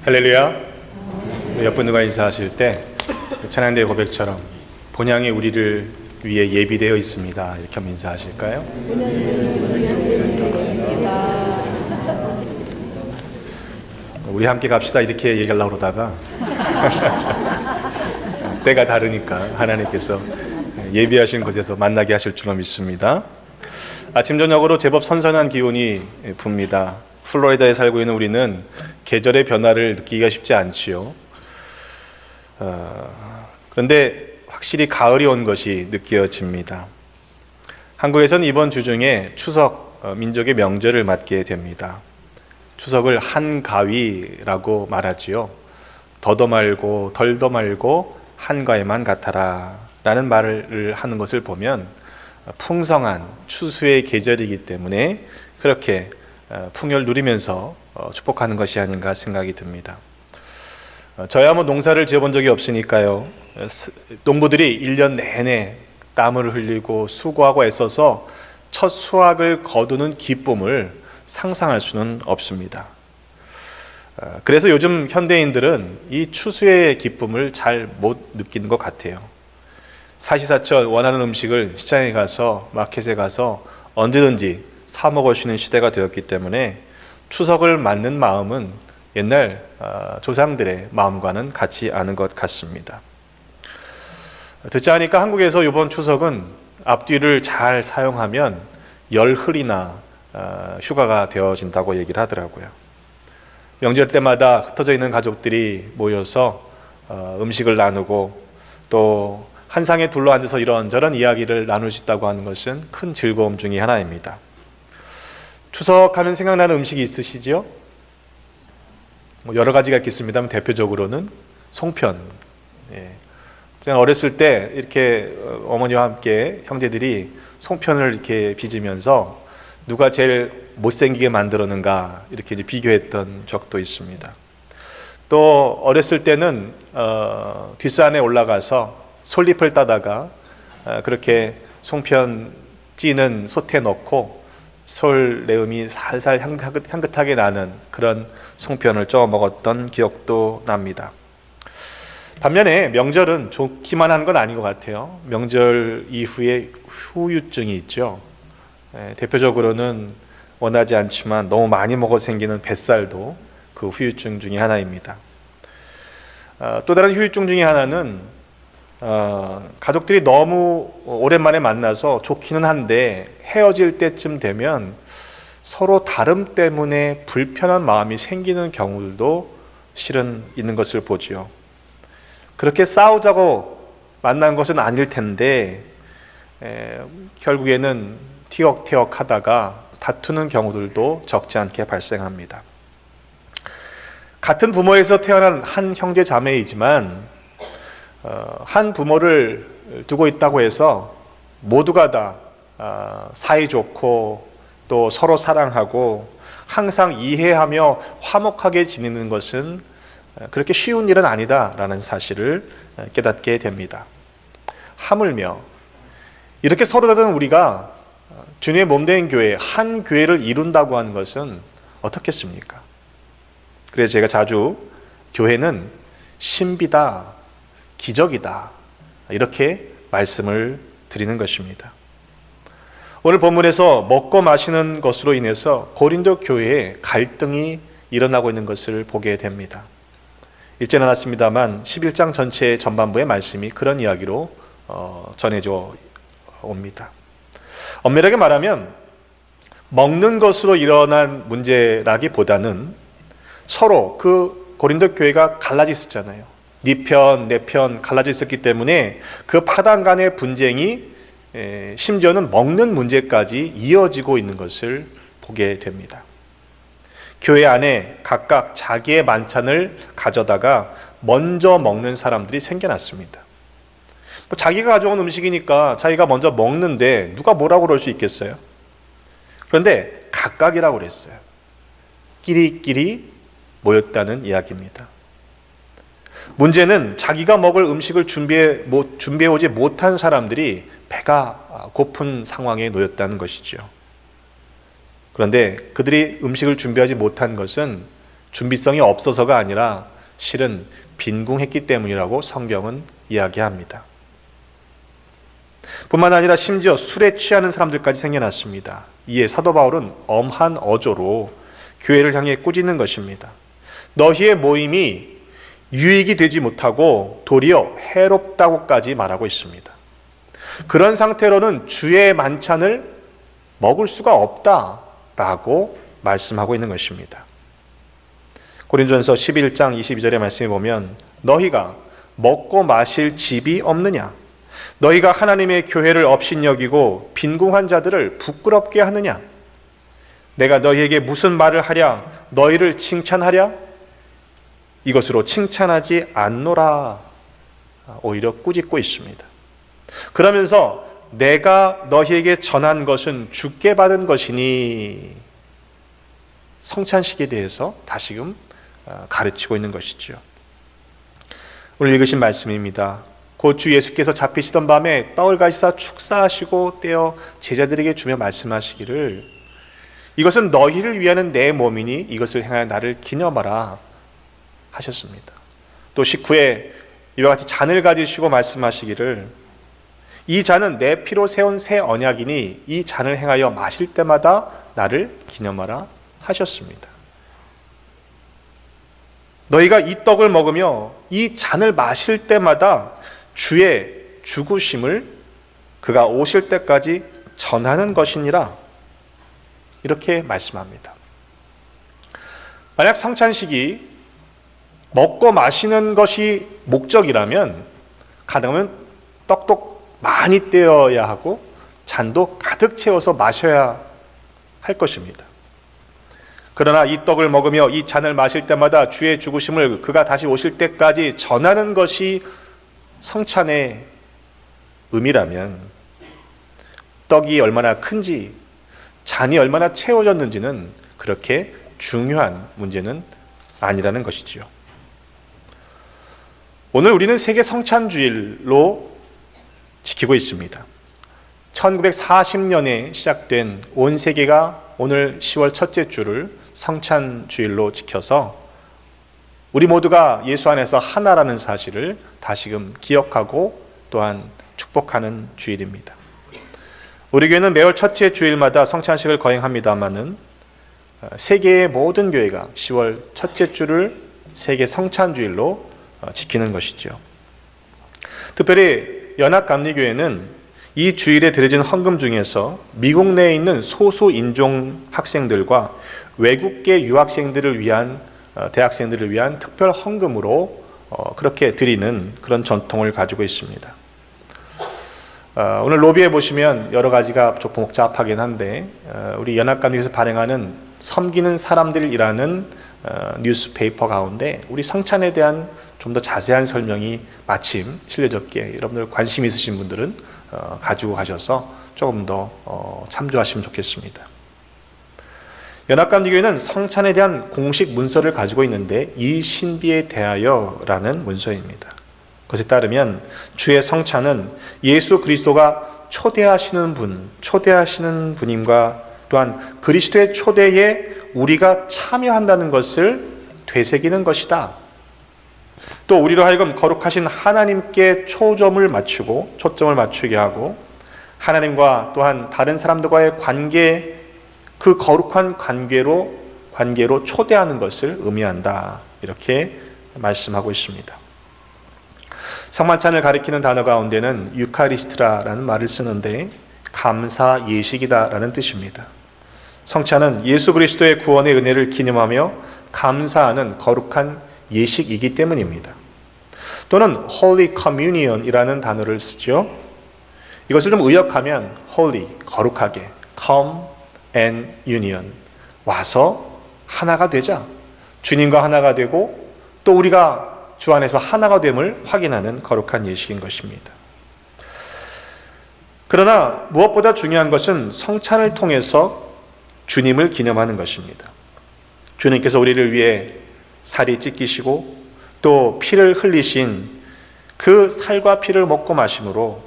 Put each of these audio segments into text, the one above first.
할렐루야. 옆분 누가 인사하실 때 찬양대 고백처럼 본향이 우리를 위해 예비되어 있습니다. 이렇게 한번 인사하실까요? 우리 함께 갑시다 이렇게 얘기하려고 그러다가 때가 다르니까 하나님께서 예비하신 곳에서 만나게 하실 줄로 믿습니다. 아침 저녁으로 제법 선선한 기온이 붑니다. 플로리다에 살고 있는 우리는 계절의 변화를 느끼기가 쉽지 않지요. 그런데 확실히 가을이 온 것이 느껴집니다. 한국에서는 이번 주 중에 추석 민족의 명절을 맞게 됩니다. 추석을 한가위라고 말하지요. 더도 말고 덜도 말고 한가위만 같아라 라는 말을 하는 것을 보면 풍성한 추수의 계절이기 때문에 그렇게 풍요를 누리면서 축복하는 것이 아닌가 생각이 듭니다. 저야 농사를 지어본 적이 없으니까요. 농부들이 1년 내내 땀을 흘리고 수고하고 애써서 첫 수확을 거두는 기쁨을 상상할 수는 없습니다. 그래서 요즘 현대인들은 이 추수의 기쁨을 잘 못 느끼는 것 같아요. 사시사철 원하는 음식을 시장에 가서 마켓에 가서 언제든지 사 먹을 수 있는 시대가 되었기 때문에 추석을 맞는 마음은 옛날 조상들의 마음과는 같지 않은 것 같습니다. 듣자 하니까 한국에서 이번 추석은 앞뒤를 잘 사용하면 열흘이나 휴가가 되어진다고 얘기를 하더라고요. 명절 때마다 흩어져 있는 가족들이 모여서 음식을 나누고 또 한 상에 둘러앉아서 이런저런 이야기를 나눌 수 있다고 하는 것은 큰 즐거움 중에 하나입니다. 추석하면 생각나는 음식이 있으시죠? 여러 가지가 있겠습니다만 대표적으로는 송편. 제가 어렸을 때 이렇게 어머니와 함께 형제들이 송편을 이렇게 빚으면서 누가 제일 못생기게 만들었는가 이렇게 비교했던 적도 있습니다. 또 어렸을 때는 뒷산에 올라가서 솔잎을 따다가 그렇게 송편 찌는 솥에 넣고 솔 내음이 살살 향긋하게 나는 그런 송편을 쪄 먹었던 기억도 납니다. 반면에 명절은 좋기만 한 건 아닌 것 같아요. 명절 이후에 후유증이 있죠. 대표적으로는 원하지 않지만 너무 많이 먹어 생기는 뱃살도 그 후유증 중에 하나입니다. 또 다른 후유증 중에 하나는 가족들이 너무 오랜만에 만나서 좋기는 한데 헤어질 때쯤 되면 서로 다름 때문에 불편한 마음이 생기는 경우들도 실은 있는 것을 보지요. 그렇게 싸우자고 만난 것은 아닐 텐데 결국에는 티격태격 하다가 다투는 경우들도 적지 않게 발생합니다. 같은 부모에서 태어난 한 형제 자매이지만 한 부모를 두고 있다고 해서 모두가 다 사이좋고 또 서로 사랑하고 항상 이해하며 화목하게 지내는 것은 그렇게 쉬운 일은 아니다라는 사실을 깨닫게 됩니다. 하물며 이렇게 서로 다른 우리가 주님의 몸된 교회, 한 교회를 이룬다고 하는 것은 어떻겠습니까? 그래서 제가 자주 교회는 신비다, 기적이다 이렇게 말씀을 드리는 것입니다. 오늘 본문에서 먹고 마시는 것으로 인해서 고린도 교회에 갈등이 일어나고 있는 것을 보게 됩니다. 읽지 않았습니다만 11장 전체의 전반부의 말씀이 그런 이야기로 전해져 옵니다. 엄밀하게 말하면 먹는 것으로 일어난 문제라기보다는 서로 그 고린도 교회가 갈라져 있었잖아요. 네 편, 내 편 갈라져 있었기 때문에 그 파당 간의 분쟁이 심지어는 먹는 문제까지 이어지고 있는 것을 보게 됩니다. 교회 안에 각각 자기의 만찬을 가져다가 먼저 먹는 사람들이 생겨났습니다. 자기가 가져온 음식이니까 자기가 먼저 먹는데 누가 뭐라고 그럴 수 있겠어요? 그런데 각각이라고 그랬어요. 끼리끼리 모였다는 이야기입니다. 문제는 자기가 먹을 음식을 준비해 오지 못한 사람들이 배가 고픈 상황에 놓였다는 것이죠. 그런데 그들이 음식을 준비하지 못한 것은 준비성이 없어서가 아니라 실은 빈궁했기 때문이라고 성경은 이야기합니다. 뿐만 아니라 심지어 술에 취하는 사람들까지 생겨났습니다. 이에 사도 바울은 엄한 어조로 교회를 향해 꾸짖는 것입니다. 너희의 모임이 유익이 되지 못하고 도리어 해롭다고까지 말하고 있습니다. 그런 상태로는 주의 만찬을 먹을 수가 없다라고 말씀하고 있는 것입니다. 고린도전서 11장 22절의 말씀에 보면 너희가 먹고 마실 집이 없느냐? 너희가 하나님의 교회를 업신여기고 빈궁한 자들을 부끄럽게 하느냐? 내가 너희에게 무슨 말을 하랴? 너희를 칭찬하랴? 이것으로 칭찬하지 않노라. 오히려 꾸짖고 있습니다. 그러면서 내가 너희에게 전한 것은 주께 받은 것이니 성찬식에 대해서 다시금 가르치고 있는 것이죠. 오늘 읽으신 말씀입니다. 곧 주 예수께서 잡히시던 밤에 떡을 가지사 축사하시고 떼어 제자들에게 주며 말씀하시기를 이것은 너희를 위하는 내 몸이니 이것을 행하여 나를 기념하라 하셨습니다. 또 식후에 이와 같이 잔을 가지시고 말씀하시기를 이 잔은 내 피로 세운 새 언약이니 이 잔을 행하여 마실 때마다 나를 기념하라 하셨습니다. 너희가 이 떡을 먹으며 이 잔을 마실 때마다 주의 죽으심을 그가 오실 때까지 전하는 것이니라 이렇게 말씀합니다. 만약 성찬식이 먹고 마시는 것이 목적이라면 가능하면 떡도 많이 떼어야 하고 잔도 가득 채워서 마셔야 할 것입니다. 그러나 이 떡을 먹으며 이 잔을 마실 때마다 주의 죽으심을 그가 다시 오실 때까지 전하는 것이 성찬의 의미라면 떡이 얼마나 큰지 잔이 얼마나 채워졌는지는 그렇게 중요한 문제는 아니라는 것이지요. 오늘 우리는 세계 성찬주일로 지키고 있습니다. 1940년에 시작된 온 세계가 오늘 10월 첫째 주를 성찬주일로 지켜서 우리 모두가 예수 안에서 하나라는 사실을 다시금 기억하고 또한 축복하는 주일입니다. 우리 교회는 매월 첫째 주일마다 성찬식을 거행합니다마는 세계의 모든 교회가 10월 첫째 주를 세계 성찬주일로 지키는 것이죠. 특별히 연합감리교회는 이 주일에 드려진 헌금 중에서 미국 내에 있는 소수 인종 학생들과 외국계 유학생들을 위한 대학생들을 위한 특별 헌금으로 그렇게 드리는 그런 전통을 가지고 있습니다. 오늘 로비에 보시면 여러 가지가 좀 복잡하긴 한데 우리 연합감리교회에서 발행하는 섬기는 사람들이라는 뉴스페이퍼 가운데 우리 성찬에 대한 좀 더 자세한 설명이 마침 실려졌기에 여러분들 관심 있으신 분들은 가지고 가셔서 조금 더 참조하시면 좋겠습니다. 연합감리교회는 성찬에 대한 공식 문서를 가지고 있는데 이 신비에 대하여라는 문서입니다. 그것에 따르면 주의 성찬은 예수 그리스도가 초대하시는 분임과 또한 그리스도의 초대에 우리가 참여한다는 것을 되새기는 것이다. 또 우리로 하여금 거룩하신 하나님께 초점을 맞추게 하고 하나님과 또한 다른 사람들과의 관계, 그 거룩한 관계로 초대하는 것을 의미한다. 이렇게 말씀하고 있습니다. 성만찬을 가리키는 단어 가운데는 유카리스트라라는 말을 쓰는데 감사 예식이다라는 뜻입니다. 성찬은 예수 그리스도의 구원의 은혜를 기념하며 감사하는 거룩한 예식이기 때문입니다. 또는 Holy Communion이라는 단어를 쓰죠. 이것을 좀 의역하면 Holy, 거룩하게, Come and Union, 와서 하나가 되자. 주님과 하나가 되고 또 우리가 주 안에서 하나가 됨을 확인하는 거룩한 예식인 것입니다. 그러나 무엇보다 중요한 것은 성찬을 통해서 주님을 기념하는 것입니다. 주님께서 우리를 위해 살이 찢기시고 또 피를 흘리신 그 살과 피를 먹고 마심으로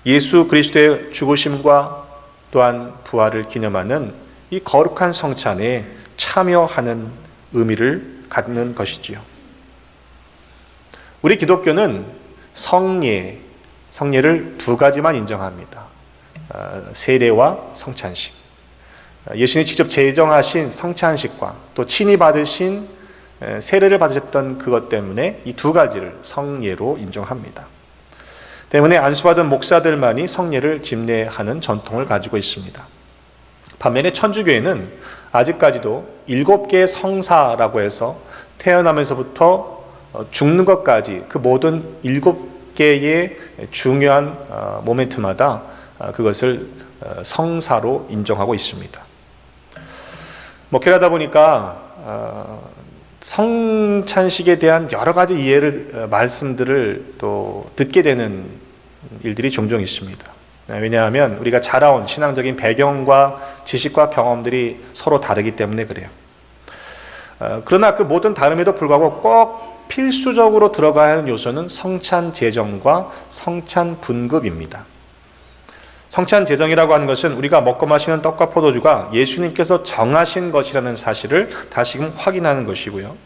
예수 그리스도의 죽으심과 또한 부활을 기념하는 이 거룩한 성찬에 참여하는 의미를 갖는 것이지요. 우리 기독교는 성례를 두 가지만 인정합니다. 세례와 성찬식. 예수님이 직접 제정하신 성찬식과 또 친히 받으신 세례를 받으셨던 그것 때문에 이 두 가지를 성례로 인정합니다. 때문에 안수받은 목사들만이 성례를 집례하는 전통을 가지고 있습니다. 반면에 천주교회는 아직까지도 7개의 성사라고 해서 태어나면서부터 죽는 것까지 그 모든 7개의 중요한 모멘트마다 그것을 성사로 인정하고 있습니다. 목회를 하다 보니까 성찬식에 대한 여러 가지 말씀들을 또 듣게 되는 일들이 종종 있습니다. 왜냐하면 우리가 자라온 신앙적인 배경과 지식과 경험들이 서로 다르기 때문에 그래요. 그러나 그 모든 다름에도 불구하고 꼭 필수적으로 들어가야 하는 요소는 성찬 제정과 성찬 분급입니다. 성찬 제정이라고 하는 것은 우리가 먹고 마시는 떡과 포도주가 예수님께서 정하신 것이라는 사실을 다시금 확인하는 것이고요.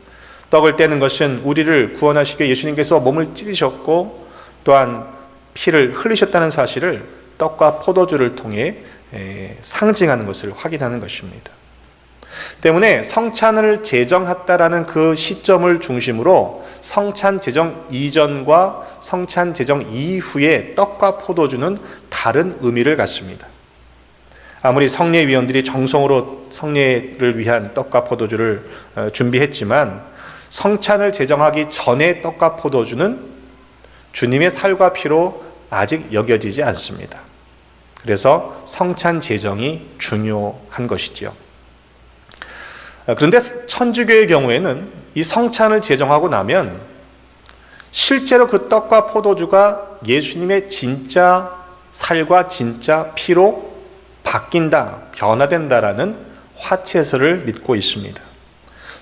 떡을 떼는 것은 우리를 구원하시기 위해 예수님께서 몸을 찢으셨고 또한 피를 흘리셨다는 사실을 떡과 포도주를 통해 상징하는 것을 확인하는 것입니다. 때문에 성찬을 제정했다라는 그 시점을 중심으로 성찬 제정 이전과 성찬 제정 이후의 떡과 포도주는 다른 의미를 갖습니다. 아무리 성례위원들이 정성으로 성례를 위한 떡과 포도주를 준비했지만 성찬을 제정하기 전의 떡과 포도주는 주님의 살과 피로 아직 여겨지지 않습니다. 그래서 성찬 제정이 중요한 것이지요. 그런데 천주교의 경우에는 이 성찬을 제정하고 나면 실제로 그 떡과 포도주가 예수님의 진짜 살과 진짜 피로 바뀐다, 변화된다라는 화채설을 믿고 있습니다.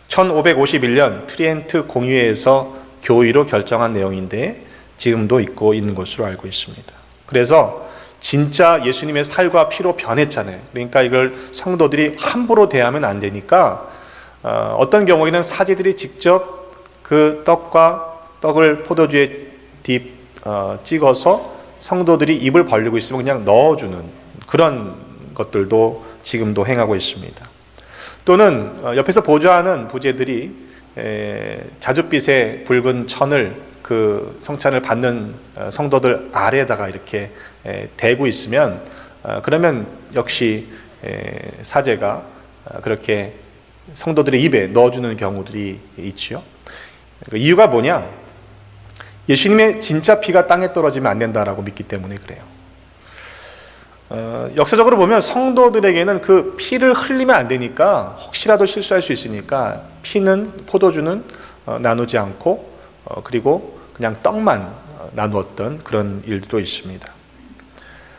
1551년 트리엔트 공의회에서 교의로 결정한 내용인데 지금도 있고 있는 것으로 알고 있습니다. 그래서 진짜 예수님의 살과 피로 변했잖아요. 그러니까 이걸 성도들이 함부로 대하면 안 되니까 어떤 경우에는 사제들이 직접 그 떡을 포도주에 찍어서 성도들이 입을 벌리고 있으면 그냥 넣어주는 그런 것들도 지금도 행하고 있습니다. 또는 옆에서 보좌하는 부제들이 자줏빛의 붉은 천을 그 성찬을 받는 성도들 아래에다가 이렇게 대고 있으면 그러면 역시 사제가 그렇게 성도들의 입에 넣어주는 경우들이 있지요. 이유가 뭐냐? 예수님의 진짜 피가 땅에 떨어지면 안 된다라고 믿기 때문에 그래요. 역사적으로 보면 성도들에게는 그 피를 흘리면 안 되니까 혹시라도 실수할 수 있으니까 포도주는 나누지 않고 그리고 그냥 떡만 나누었던 그런 일도 있습니다.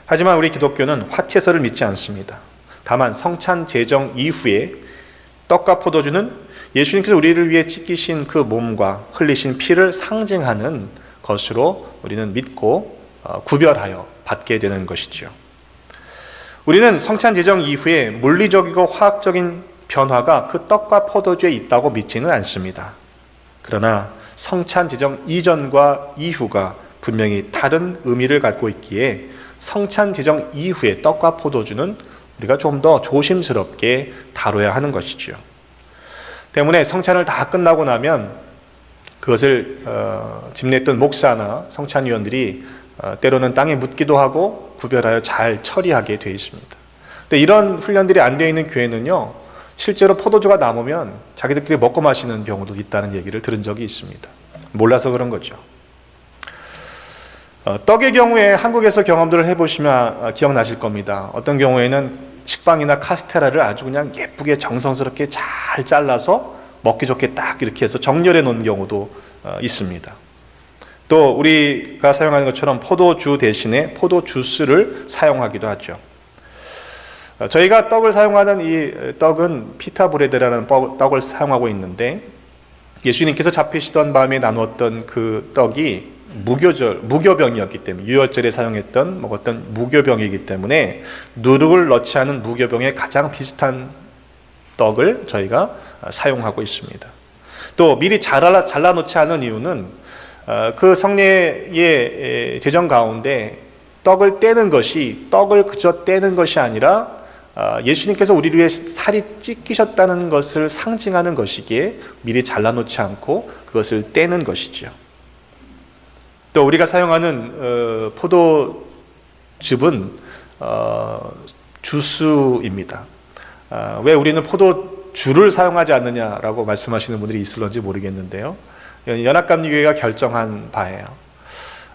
하지만 우리 기독교는 화채설을 믿지 않습니다. 다만 성찬 제정 이후에 떡과 포도주는 예수님께서 우리를 위해 찢기신 그 몸과 흘리신 피를 상징하는 것으로 우리는 믿고 구별하여 받게 되는 것이지요. 우리는 성찬 제정 이후에 물리적이고 화학적인 변화가 그 떡과 포도주에 있다고 믿지는 않습니다. 그러나 성찬 제정 이전과 이후가 분명히 다른 의미를 갖고 있기에 성찬 제정 이후의 떡과 포도주는 우리가 좀 더 조심스럽게 다뤄야 하는 것이지요. 때문에 성찬을 다 끝나고 나면 그것을 집례했던 목사나 성찬위원들이 때로는 땅에 묻기도 하고 구별하여 잘 처리하게 되어 있습니다. 근데 이런 훈련들이 안 되어 있는 교회는요, 실제로 포도주가 남으면 자기들끼리 먹고 마시는 경우도 있다는 얘기를 들은 적이 있습니다. 몰라서 그런 거죠. 떡의 경우에 한국에서 경험들을 해보시면 기억나실 겁니다. 어떤 경우에는 식빵이나 카스테라를 아주 그냥 예쁘게 정성스럽게 잘 잘라서 먹기 좋게 딱 이렇게 해서 정렬해 놓은 경우도 있습니다. 또 우리가 사용하는 것처럼 포도주 대신에 포도주스를 사용하기도 하죠. 저희가 떡을 사용하는 이 떡은 피타 브레드라는 떡을 사용하고 있는데 예수님께서 잡히시던 밤에 나누었던 그 떡이 무교병이었기 때문에 유월절에 사용했던 먹었던 무교병이기 때문에 누룩을 넣지 않은 무교병에 가장 비슷한 떡을 저희가 사용하고 있습니다. 또 미리 잘라놓지 않은 이유는 그 성례의 제정 가운데 떡을 떼는 것이 떡을 그저 떼는 것이 아니라 예수님께서 우리를 위해 살이 찢기셨다는 것을 상징하는 것이기에 미리 잘라놓지 않고 그것을 떼는 것이죠. 또 우리가 사용하는 포도즙은 주스입니다. 왜 우리는 포도주를 사용하지 않느냐라고 말씀하시는 분들이 있을런지 모르겠는데요. 연합감리교회가 결정한 바예요.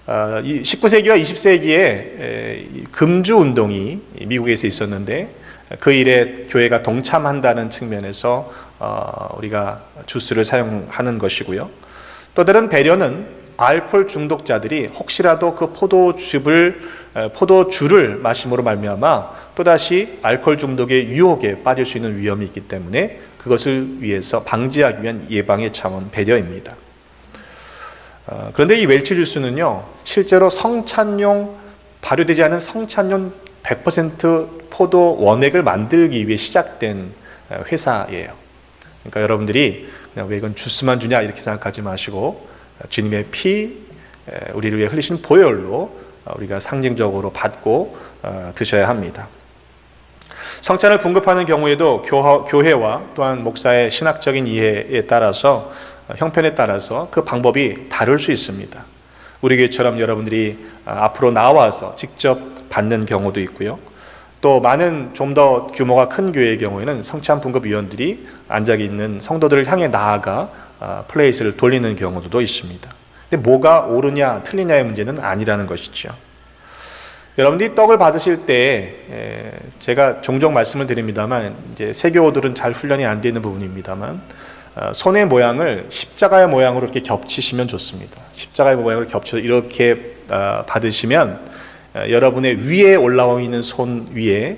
19세기와 20세기에 금주 운동이 미국에서 있었는데 그 일에 교회가 동참한다는 측면에서 우리가 주스를 사용하는 것이고요. 또 다른 배려는 알코올 중독자들이 혹시라도 그 포도주를 마심으로 말미암아 또다시 알코올 중독의 유혹에 빠질 수 있는 위험이 있기 때문에 그것을 위해서 방지하기 위한 예방의 차원 배려입니다. 그런데 이 웰치 주스는요, 실제로 성찬용, 발효되지 않은 성찬용 100% 포도 원액을 만들기 위해 시작된 회사예요. 그러니까 여러분들이 그냥 왜 이건 주스만 주냐 이렇게 생각하지 마시고 주님의 피, 우리를 위해 흘리신 보혈로 우리가 상징적으로 받고 드셔야 합니다. 성찬을 분급하는 경우에도 교회와 또한 목사의 신학적인 이해에 따라서 형편에 따라서 그 방법이 다를 수 있습니다. 우리 교회처럼 여러분들이 앞으로 나와서 직접 받는 경우도 있고요. 또 많은 좀 더 규모가 큰 교회의 경우에는 성찬 분급위원들이 앉아 있는 성도들을 향해 나아가 플레이스를 돌리는 경우도 있습니다. 근데 뭐가 옳으냐 틀리냐의 문제는 아니라는 것이죠. 여러분들이 떡을 받으실 때 제가 종종 말씀을 드립니다만 이제 세교들은 잘 훈련이 안 되어 있는 부분입니다만 손의 모양을 십자가의 모양으로 이렇게 겹치시면 좋습니다. 십자가의 모양을 겹쳐서 이렇게 받으시면 여러분의 위에 올라와 있는 손 위에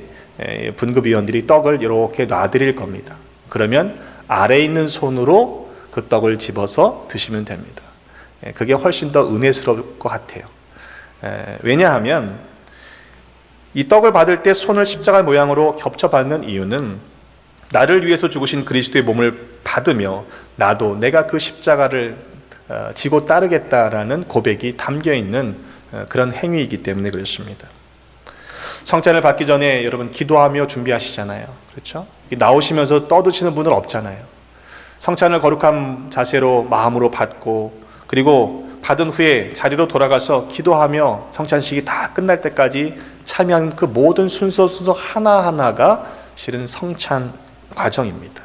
분급위원들이 떡을 이렇게 놔드릴 겁니다. 그러면 아래에 있는 손으로 그 떡을 집어서 드시면 됩니다. 그게 훨씬 더 은혜스러울 것 같아요. 왜냐하면 이 떡을 받을 때 손을 십자가 모양으로 겹쳐 받는 이유는 나를 위해서 죽으신 그리스도의 몸을 받으며 나도 내가 그 십자가를 지고 따르겠다라는 고백이 담겨 있는 그런 행위이기 때문에 그렇습니다. 성찬을 받기 전에 여러분 기도하며 준비하시잖아요. 그렇죠? 나오시면서 떠드시는 분은 없잖아요. 성찬을 거룩한 자세로 마음으로 받고 그리고 받은 후에 자리로 돌아가서 기도하며 성찬식이 다 끝날 때까지 참여한 그 모든 순서 하나하나가 실은 성찬 과정입니다.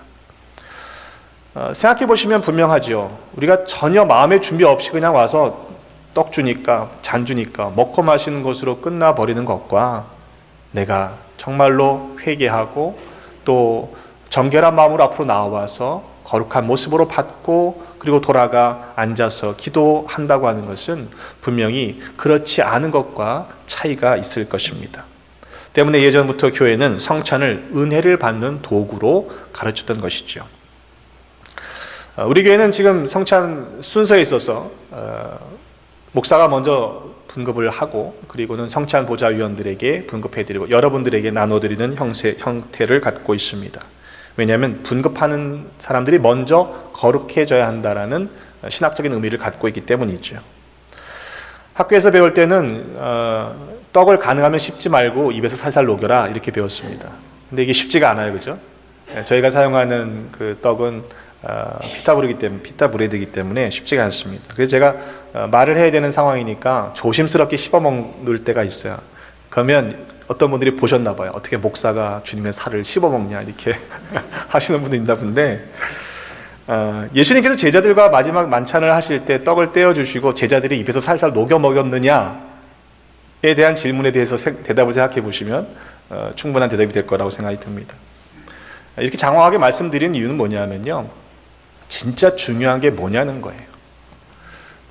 생각해 보시면 분명하죠. 우리가 전혀 마음의 준비 없이 그냥 와서 떡 주니까 잔 주니까 먹고 마시는 것으로 끝나버리는 것과 내가 정말로 회개하고 또 정결한 마음으로 앞으로 나와서 거룩한 모습으로 받고 그리고 돌아가 앉아서 기도한다고 하는 것은 분명히 그렇지 않은 것과 차이가 있을 것입니다. 때문에 예전부터 교회는 성찬을 은혜를 받는 도구로 가르쳤던 것이죠. 우리 교회는 지금 성찬 순서에 있어서 목사가 먼저 분급을 하고 그리고는 성찬 보좌위원들에게 분급해드리고 여러분들에게 나눠드리는 형태를 갖고 있습니다. 왜냐하면 분급하는 사람들이 먼저 거룩해져야 한다는 신학적인 의미를 갖고 있기 때문이죠. 학교에서 배울 때는 떡을 가능하면 씹지 말고 입에서 살살 녹여라 이렇게 배웠습니다. 근데 이게 쉽지가 않아요, 그죠? 저희가 사용하는 그 떡은 피타 브레드이기 때문에 쉽지가 않습니다. 그래서 제가 말을 해야 되는 상황이니까 조심스럽게 씹어 먹을 때가 있어요. 그러면 어떤 분들이 보셨나 봐요. 어떻게 목사가 주님의 살을 씹어 먹냐 이렇게 하시는 분도 있나 본데 예수님께서 제자들과 마지막 만찬을 하실 때 떡을 떼어주시고 제자들이 입에서 살살 녹여 먹였느냐에 대한 질문에 대해서 대답을 생각해 보시면 충분한 대답이 될 거라고 생각이 듭니다. 이렇게 장황하게 말씀드리는 이유는 뭐냐면요. 진짜 중요한 게 뭐냐는 거예요.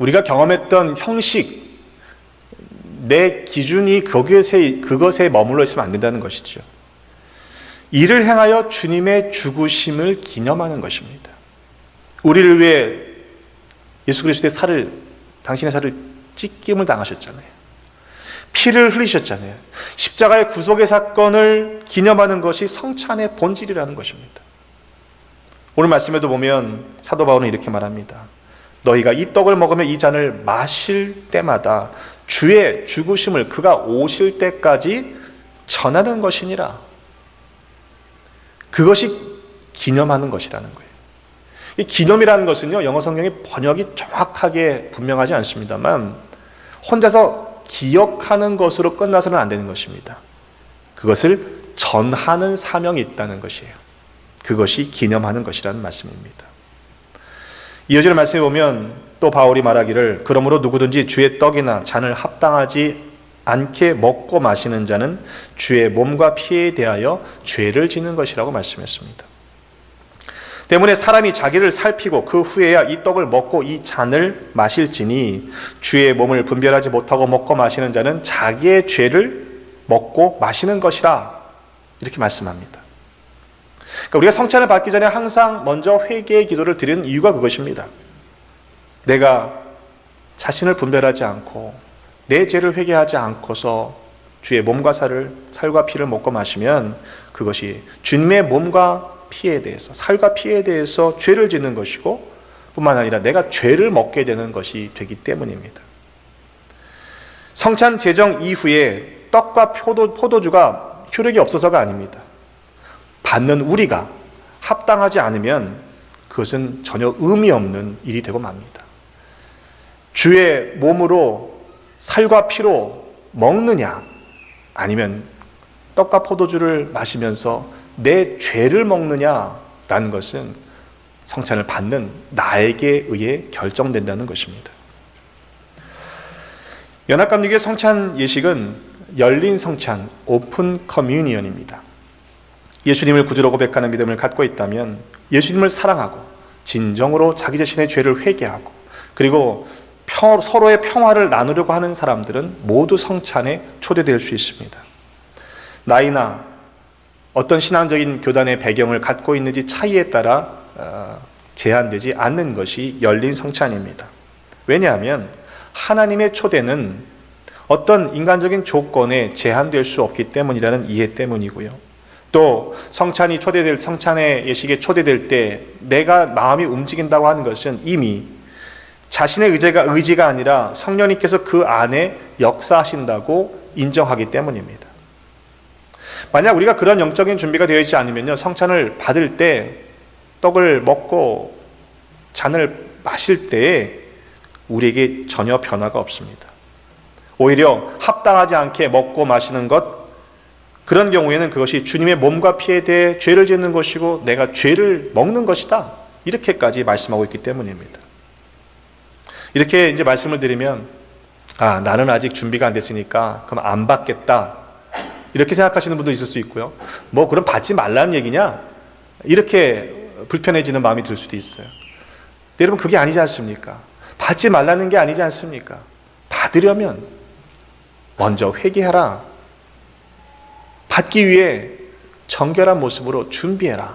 우리가 경험했던 형식, 내 기준이 그것에 머물러 있으면 안 된다는 것이죠. 이를 행하여 주님의 죽으심을 기념하는 것입니다. 우리를 위해 예수 그리스도의 당신의 살을 찢김을 당하셨잖아요. 피를 흘리셨잖아요. 십자가의 구속의 사건을 기념하는 것이 성찬의 본질이라는 것입니다. 오늘 말씀에도 보면 사도 바울은 이렇게 말합니다. 너희가 이 떡을 먹으며 이 잔을 마실 때마다 주의 죽으심을 그가 오실 때까지 전하는 것이니라. 그것이 기념하는 것이라는 거예요. 이 기념이라는 것은요, 영어 성경의 번역이 정확하게 분명하지 않습니다만 혼자서 기억하는 것으로 끝나서는 안 되는 것입니다. 그것을 전하는 사명이 있다는 것이에요. 그것이 기념하는 것이라는 말씀입니다. 이어지는 말씀에 보면 또 바울이 말하기를 그러므로 누구든지 주의 떡이나 잔을 합당하지 않게 먹고 마시는 자는 주의 몸과 피에 대하여 죄를 짓는 것이라고 말씀했습니다. 때문에 사람이 자기를 살피고 그 후에야 이 떡을 먹고 이 잔을 마실지니 주의 몸을 분별하지 못하고 먹고 마시는 자는 자기의 죄를 먹고 마시는 것이라 이렇게 말씀합니다. 그러니까 우리가 성찬을 받기 전에 항상 먼저 회개의 기도를 드리는 이유가 그것입니다. 내가 자신을 분별하지 않고 내 죄를 회개하지 않고서 주의 몸과 살과 피를 먹고 마시면 그것이 주님의 몸과 피에 대해서, 살과 피에 대해서 죄를 짓는 것이고 뿐만 아니라 내가 죄를 먹게 되는 것이 되기 때문입니다. 성찬 제정 이후에 떡과 포도주가 효력이 없어서가 아닙니다. 받는 우리가 합당하지 않으면 그것은 전혀 의미 없는 일이 되고 맙니다. 주의 몸으로 살과 피로 먹느냐 아니면 떡과 포도주를 마시면서 내 죄를 먹느냐라는 것은 성찬을 받는 나에게 의해 결정된다는 것입니다. 연합감리교의 성찬 예식은 열린 성찬, 오픈 커뮤니언입니다. 예수님을 구주로 고백하는 믿음을 갖고 있다면 예수님을 사랑하고 진정으로 자기 자신의 죄를 회개하고 그리고 서로의 평화를 나누려고 하는 사람들은 모두 성찬에 초대될 수 있습니다. 나이나 어떤 신앙적인 교단의 배경을 갖고 있는지 차이에 따라 제한되지 않는 것이 열린 성찬입니다. 왜냐하면 하나님의 초대는 어떤 인간적인 조건에 제한될 수 없기 때문이라는 이해 때문이고요. 또 성찬의 예식에 초대될 때 내가 마음이 움직인다고 하는 것은 이미 자신의 의지가 아니라 성령님께서 그 안에 역사하신다고 인정하기 때문입니다. 만약 우리가 그런 영적인 준비가 되어 있지 않으면요, 성찬을 받을 때 떡을 먹고 잔을 마실 때에 우리에게 전혀 변화가 없습니다. 오히려 합당하지 않게 먹고 마시는 것, 그런 경우에는 그것이 주님의 몸과 피에 대해 죄를 짓는 것이고 내가 죄를 먹는 것이다. 이렇게까지 말씀하고 있기 때문입니다. 이렇게 이제 말씀을 드리면 나는 아직 준비가 안 됐으니까 그럼 안 받겠다. 이렇게 생각하시는 분도 있을 수 있고요. 뭐 그럼 받지 말라는 얘기냐? 이렇게 불편해지는 마음이 들 수도 있어요. 여러분 그게 아니지 않습니까? 받지 말라는 게 아니지 않습니까? 받으려면 먼저 회개하라. 받기 위해 정결한 모습으로 준비해라.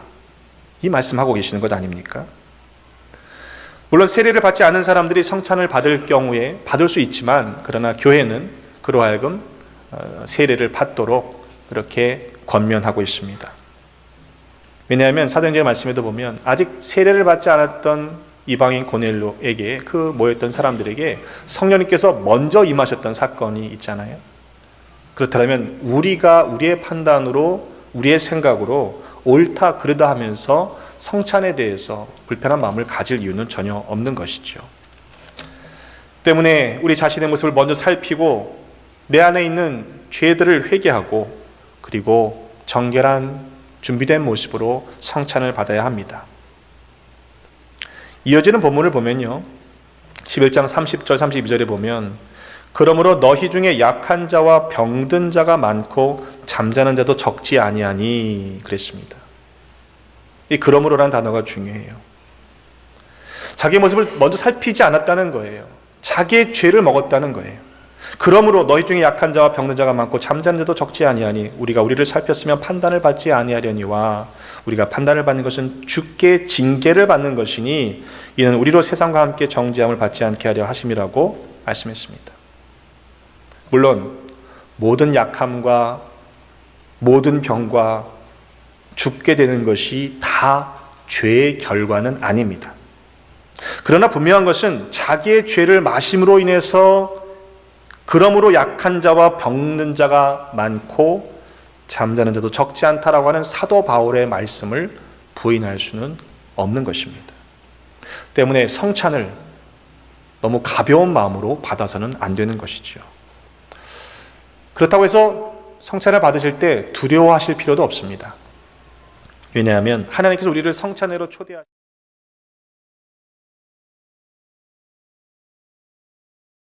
이 말씀하고 계시는 것 아닙니까? 물론 세례를 받지 않은 사람들이 성찬을 받을 경우에 받을 수 있지만 그러나 교회는 그로 하여금 세례를 받도록 그렇게 권면하고 있습니다. 왜냐하면 사도행전 말씀에도 보면 아직 세례를 받지 않았던 이방인 고넬료에게 그 모였던 사람들에게 성령님께서 먼저 임하셨던 사건이 있잖아요. 그렇다면 우리가 우리의 판단으로 우리의 생각으로 옳다 그르다 하면서 성찬에 대해서 불편한 마음을 가질 이유는 전혀 없는 것이죠. 때문에 우리 자신의 모습을 먼저 살피고 내 안에 있는 죄들을 회개하고 그리고 정결한 준비된 모습으로 성찬을 받아야 합니다. 이어지는 본문을 보면요, 11장 30절 32절에 보면 그러므로 너희 중에 약한 자와 병든 자가 많고 잠자는 자도 적지 아니하니 그랬습니다. 이 그러므로라는 단어가 중요해요. 자기의 모습을 먼저 살피지 않았다는 거예요. 자기의 죄를 먹었다는 거예요. 그러므로 너희 중에 약한 자와 병든 자가 많고 잠자는 자도 적지 아니하니 우리가 우리를 살폈으면 판단을 받지 아니하려니와 우리가 판단을 받는 것은 주께 징계를 받는 것이니 이는 우리로 세상과 함께 정죄함을 받지 않게 하려 하심이라고 말씀했습니다. 물론 모든 약함과 모든 병과 죽게 되는 것이 다 죄의 결과는 아닙니다. 그러나 분명한 것은 자기의 죄를 마심으로 인해서 그러므로 약한 자와 병든 자가 많고 잠자는 자도 적지 않다라고 하는 사도 바울의 말씀을 부인할 수는 없는 것입니다. 때문에 성찬을 너무 가벼운 마음으로 받아서는 안 되는 것이죠. 그렇다고 해서 성찬을 받으실 때 두려워하실 필요도 없습니다. 왜냐하면 하나님께서 우리를 성찬회로 초대하시